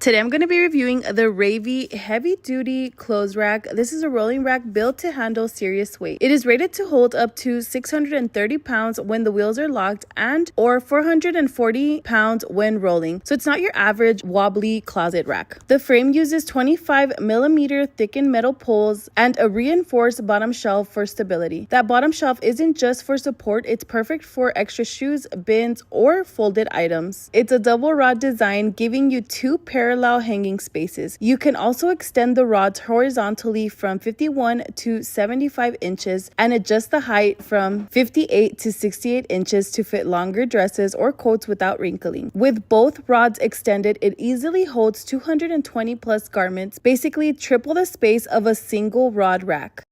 Today I'm going to be reviewing the Raybee Heavy Duty Clothes Rack. This is a rolling rack built to handle serious weight. It is rated to hold up to 630 pounds when the wheels are locked and or 440 pounds when rolling. So it's not your average wobbly closet rack. The frame uses 25mm thickened metal poles and a reinforced bottom shelf for stability. That bottom shelf isn't just for support, it's perfect for extra shoes, bins, or folded items. It's a double rod design, giving you two parallel hanging spaces. You can also extend the rods horizontally from 51 to 75 inches and adjust the height from 58 to 68 inches to fit longer dresses or coats without wrinkling. With both rods extended, it easily holds 220 plus garments, basically triple the space of a single rod rack.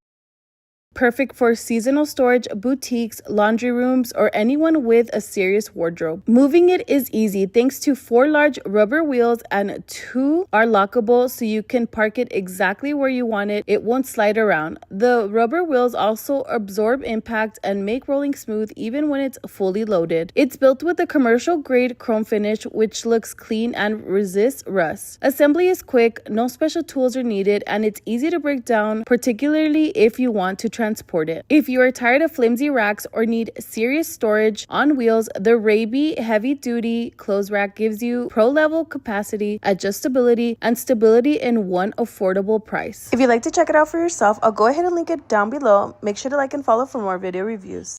Perfect for seasonal storage, boutiques, laundry rooms, or anyone with a serious wardrobe. Moving it is easy thanks to 4 large rubber wheels and 2 are lockable, so you can park it exactly where you want it. It won't slide around. The rubber wheels also absorb impact and make rolling smooth even when it's fully loaded. It's built with a commercial grade chrome finish which looks clean and resists rust. Assembly is quick, no special tools are needed, and it's easy to break down, particularly if you want to transport it. If you are tired of flimsy racks or need serious storage on wheels, the Raybee Heavy Duty Clothes Rack gives you pro-level capacity, adjustability, and stability in one affordable price. If you'd like to check it out for yourself, I'll go ahead and link it down below. Make sure to like and follow for more video reviews.